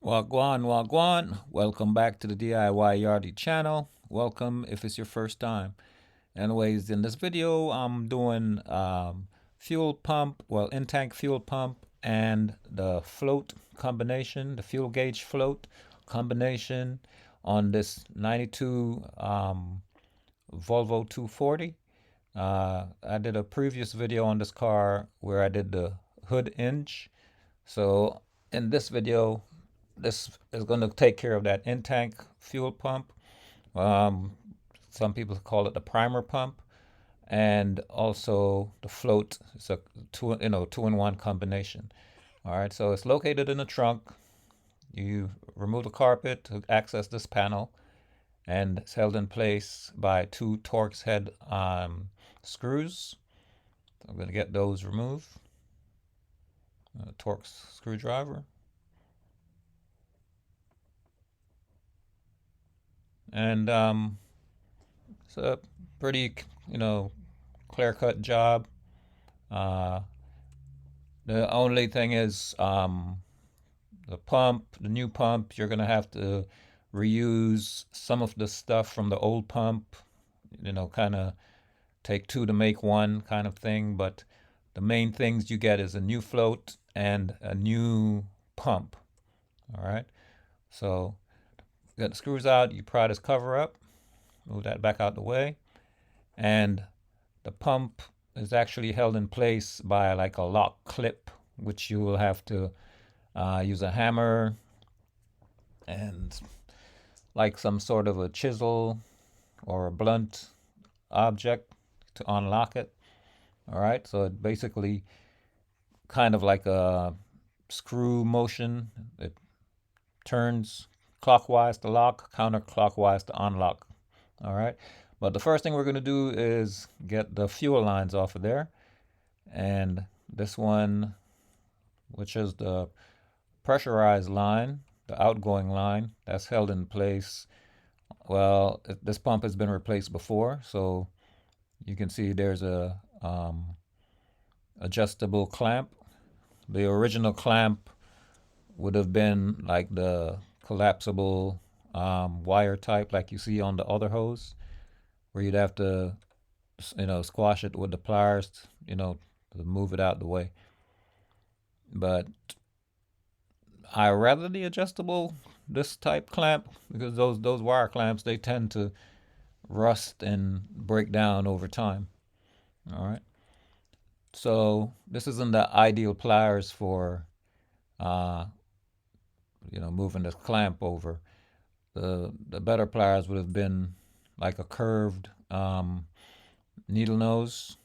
Wagwan, wagwan. Welcome back to the DIY Yardie channel. Welcome if it's your first time. Anyways, in this video, I'm doing fuel pump, in-tank fuel pump and the float combination, the fuel gauge float combination on this 92 Volvo 240. I did a previous video on this car where I did the hood hinge. So in this video, this is going to take care of that in-tank fuel pump. Um, some people call it the primer pump, and also the float. It's a two-in-one combination. All right, so it's located in the trunk. You remove the carpet to access this panel, and it's held in place by two Torx head screws. So I'm going to get those removed. Torx screwdriver. And it's a pretty, clear-cut job. Uh, the only thing is the new pump, you're gonna have to reuse some of the stuff from the old pump, kind of take two to make one kind of thing. But the main things you get is a new float and a new pump. All right. So get the screws out, you pry this cover up, move that back out the way, and the pump is actually held in place by like a lock clip, which you will have to use a hammer and like some sort of a chisel or a blunt object to unlock it. All right, so it basically kind of like a screw motion. It turns clockwise to lock, counterclockwise to unlock. All right, but the first thing we're going to do is get the fuel lines off of there. And this one, which is the pressurized line, the outgoing line, that's held in place. Well, this pump has been replaced before, so you can see there's a adjustable clamp. The original clamp would have been like the collapsible wire type like you see on the other hose, where you'd have to, squash it with the pliers, to move it out the way. But I rather the adjustable this type clamp, because those wire clamps, they tend to rust and break down over time. All right. So this isn't the ideal pliers for uh, moving this clamp over. The better pliers would have been like a curved needle nose.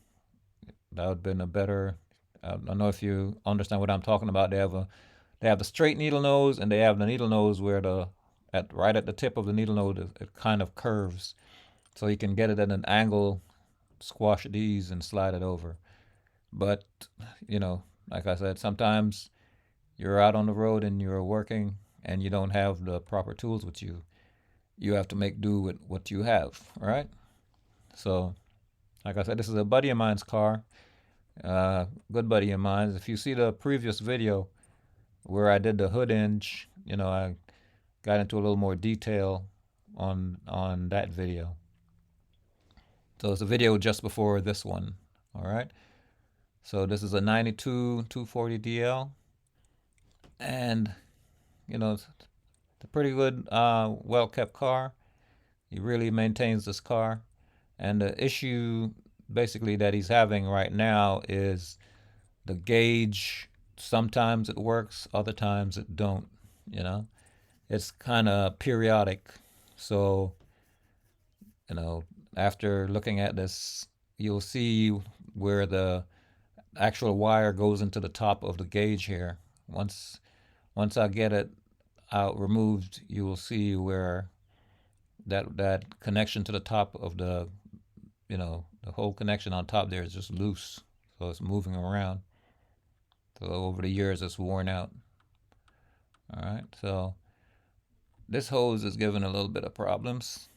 That would have been a better. I don't know if you understand what I'm talking about. They have the straight needle nose, and they have the needle nose where right at the tip of the needle nose it kind of curves, so you can get it at an angle, squash these and slide it over. But like I said, sometimes you're out on the road and you're working and you don't have the proper tools with you. You have to make do with what you have, all right? So, like I said, this is a buddy of mine's car, good buddy of mine. If you see the previous video where I did the hood hinge, I got into a little more detail on that video. So it's a video just before this one, all right? So this is a 92 240 DL, and it's a pretty good, well-kept car. He really maintains this car, and the issue basically that he's having right now is the gauge. Sometimes it works, other times it don't. It's kind of periodic. So after looking at this, you'll see where the actual wire goes into the top of the gauge here. Once I get it out removed, you will see where that connection to the top of the whole connection on top there is just loose, so it's moving around. So over the years, it's worn out. All right, so this hose is giving a little bit of problems.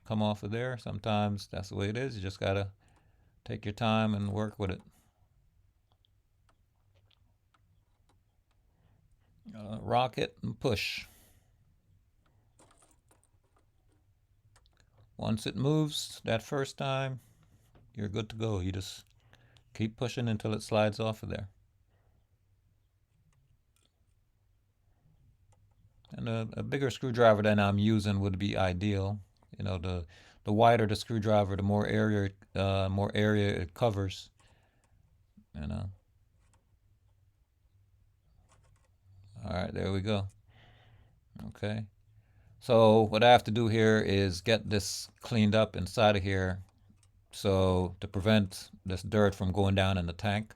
Come off of there. Sometimes that's the way it is. You just gotta take your time and work with it. Rock it and push. once it moves that first time, you're good to go. You just keep pushing until it slides off of there. And a bigger screwdriver than I'm using would be ideal. You know, the wider the screwdriver, the more area it covers. You know. All right, there we go. Okay. So what I have to do here is get this cleaned up inside of here, so to prevent this dirt from going down in the tank.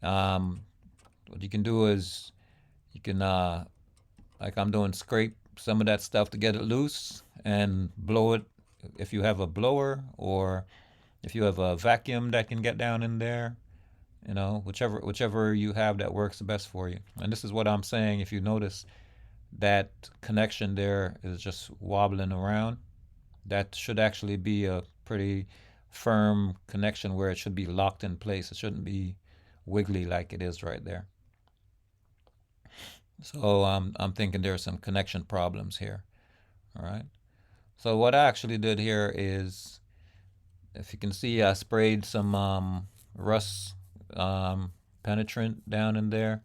What you can do is you can, like I'm doing, scrape some of that stuff to get it loose and blow it if you have a blower, or if you have a vacuum that can get down in there. You know, whichever you have that works the best for you. And this is what I'm saying. If you notice that connection there is just wobbling around, that should actually be a pretty firm connection where it should be locked in place. It shouldn't be wiggly like it is right there. So I'm thinking there's some connection problems here. All right. So what I actually did here is, if you can see, I sprayed some rust penetrant down in there,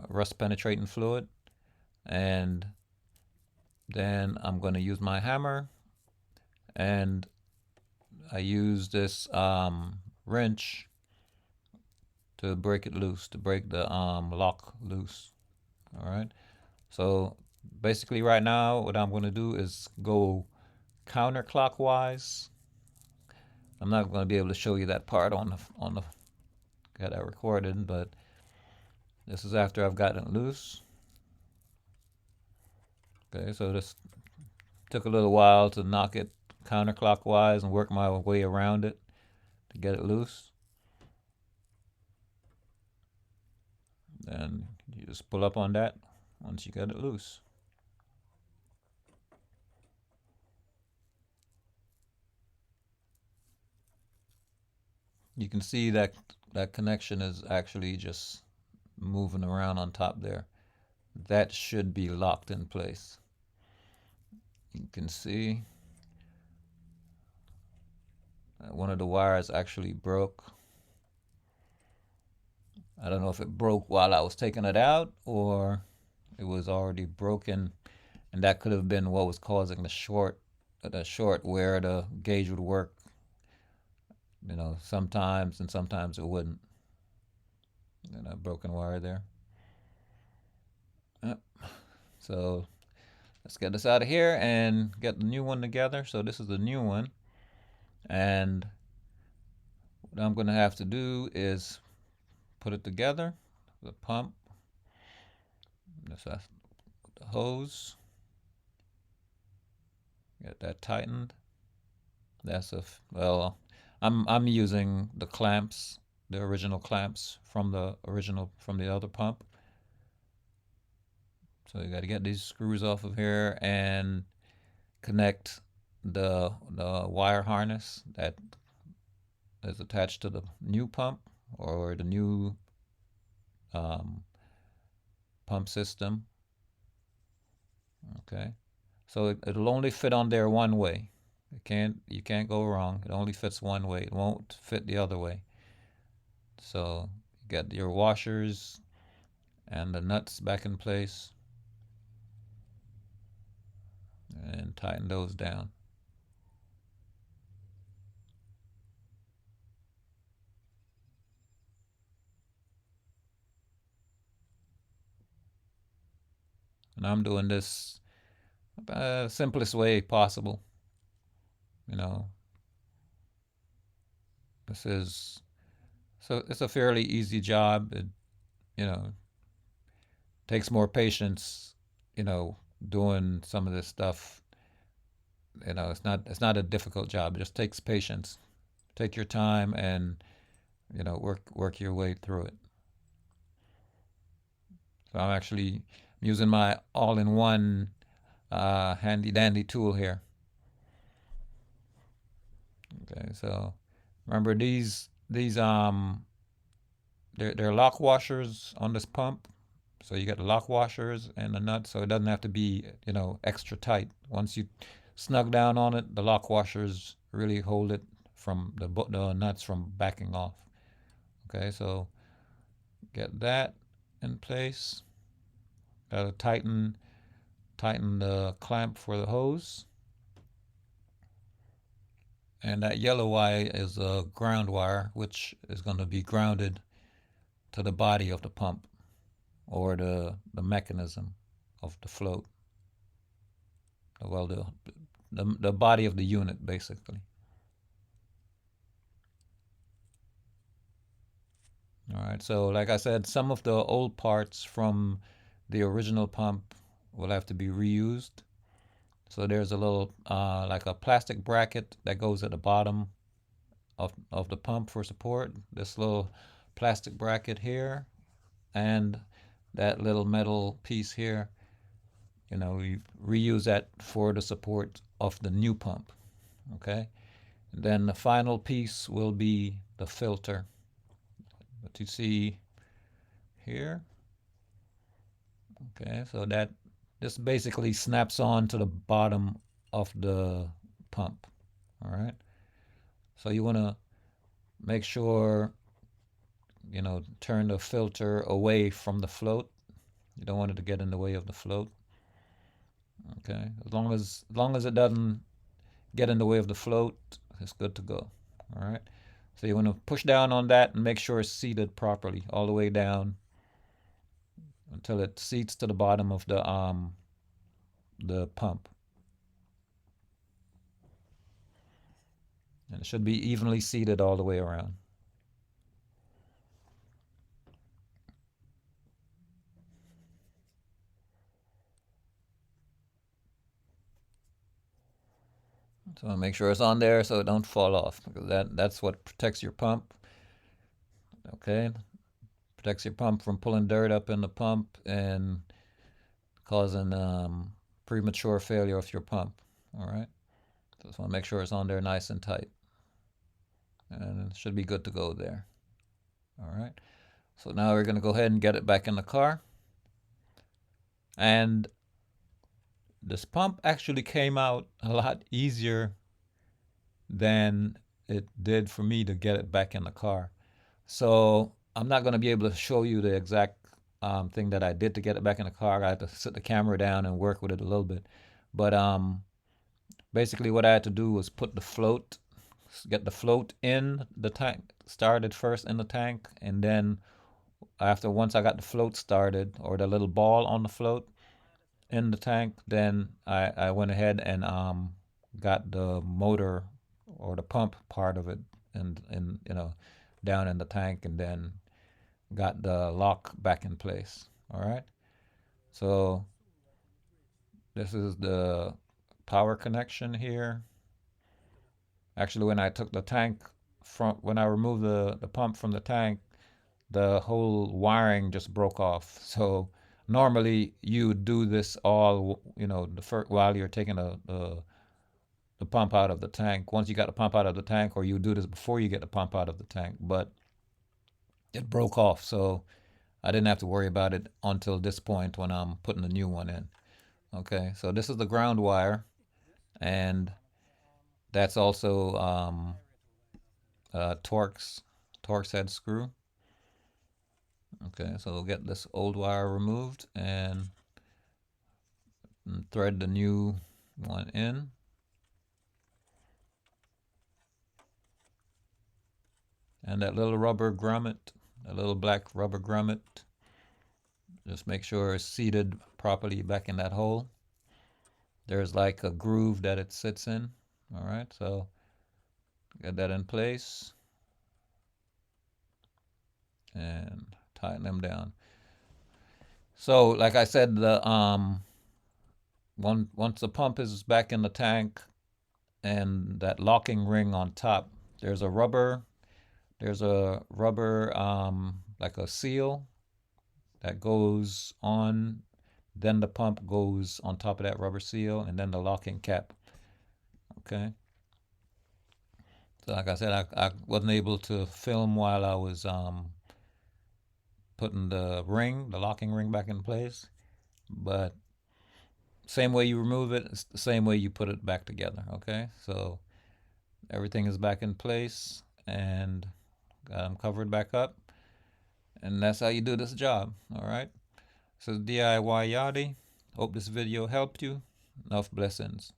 rust penetrating fluid, and then I'm going to use my hammer, and I use this wrench to break it loose, to break the lock loose. All right. So basically right now what I'm going to do is go counterclockwise. I'm not going to be able to show you that part on the got that recorded, but this is after I've gotten it loose. Okay, so this took a little while to knock it counterclockwise and work my way around it to get it loose. Then you just pull up on that once you get it loose. You can see that that connection is actually just moving around on top there. That should be locked in place. You can see one of the wires actually broke. I don't know if it broke while I was taking it out, or it was already broken, and that could have been what was causing the short where the gauge would work, you know, sometimes, and sometimes it wouldn't. And a broken wire there. Yep. So let's get this out of here and get the new one together. So this is the new one, and what I'm going to have to do is put it together. The pump, the hose, get that tightened. That's well, I'm using the clamps, the original clamps from the other pump. So you got to get these screws off of here and connect the wire harness that is attached to the new pump, or the new pump system. Okay, so it'll only fit on there one way. You can't go wrong. It only fits one way. It won't fit the other way. So you get your washers and the nuts back in place, and tighten those down. And I'm doing this simplest way possible. You know, this is so it's a fairly easy job. It, you know, takes more patience. You know, doing some of this stuff. You know, it's not a difficult job. It just takes patience. Take your time and, you know, work your way through it. So I'm actually using my all-in-one handy dandy tool here. Okay, so remember they're lock washers on this pump. So you got the lock washers and the nut, so it doesn't have to be, you know, extra tight. Once you snug down on it, the lock washers really hold it from the nuts from backing off. Okay, so get that in place. Gotta tighten the clamp for the hose. And that yellow wire is a ground wire, which is going to be grounded to the body of the pump or the mechanism of the float. Well, the body of the unit, basically. All right, so like I said, some of the old parts from the original pump will have to be reused. So there's a little, like a plastic bracket that goes at the bottom of the pump for support. This little plastic bracket here and that little metal piece here, we reuse that for the support of the new pump. Okay, and then the final piece will be the filter, what you see here. Okay, so that this basically snaps on to the bottom of the pump. All right, so you want to make sure turn the filter away from the float. You don't want it to get in the way of the float. Okay, as long as it doesn't get in the way of the float, it's good to go. All right, so you want to push down on that and make sure it's seated properly all the way down until it seats to the bottom of the pump, and it should be evenly seated all the way around. So make sure it's on there so it don't fall off, because that's what protects your pump. Okay, protects your pump from pulling dirt up in the pump and causing premature failure of your pump. All right, so just want to make sure it's on there nice and tight, and it should be good to go there. All right, so now we're going to go ahead and get it back in the car. And this pump actually came out a lot easier than it did for me to get it back in the car. So I'm not going to be able to show you the exact thing that I did to get it back in the car. I had to sit the camera down and work with it a little bit. But basically what I had to do was get the float in the tank, started first in the tank, and then once I got the float started, or the little ball on the float in the tank, then I went ahead and got the motor or the pump part of it and down in the tank, and then got the lock back in place. All right. So this is the power connection here. Actually, when I took the tank when I removed the pump from the tank, the whole wiring just broke off. So normally you do this all, while you're taking the pump out of the tank. Once you got the pump out of the tank, or you do this before you get the pump out of the tank, but it broke off. So I didn't have to worry about it until this point when I'm putting the new one in. Okay, so this is the ground wire, and that's also Torx head screw. Okay, so we'll get this old wire removed and thread the new one in. And that little rubber grommet, that little black rubber grommet, just make sure it's seated properly back in that hole. There's like a groove that it sits in. All right, so get that in place and tighten them down. So like I said, once the pump is back in the tank and that locking ring on top, there's a rubber like a seal that goes on, then the pump goes on top of that rubber seal, and then the locking cap. Okay, so like I said, I wasn't able to film while I was putting the locking ring back in place, but same way you remove it, it's the same way you put it back together. Okay, so everything is back in place and got them covered back up, and that's how you do this job. All right. So DIY Yachty. Hope this video helped you. Enough blessings.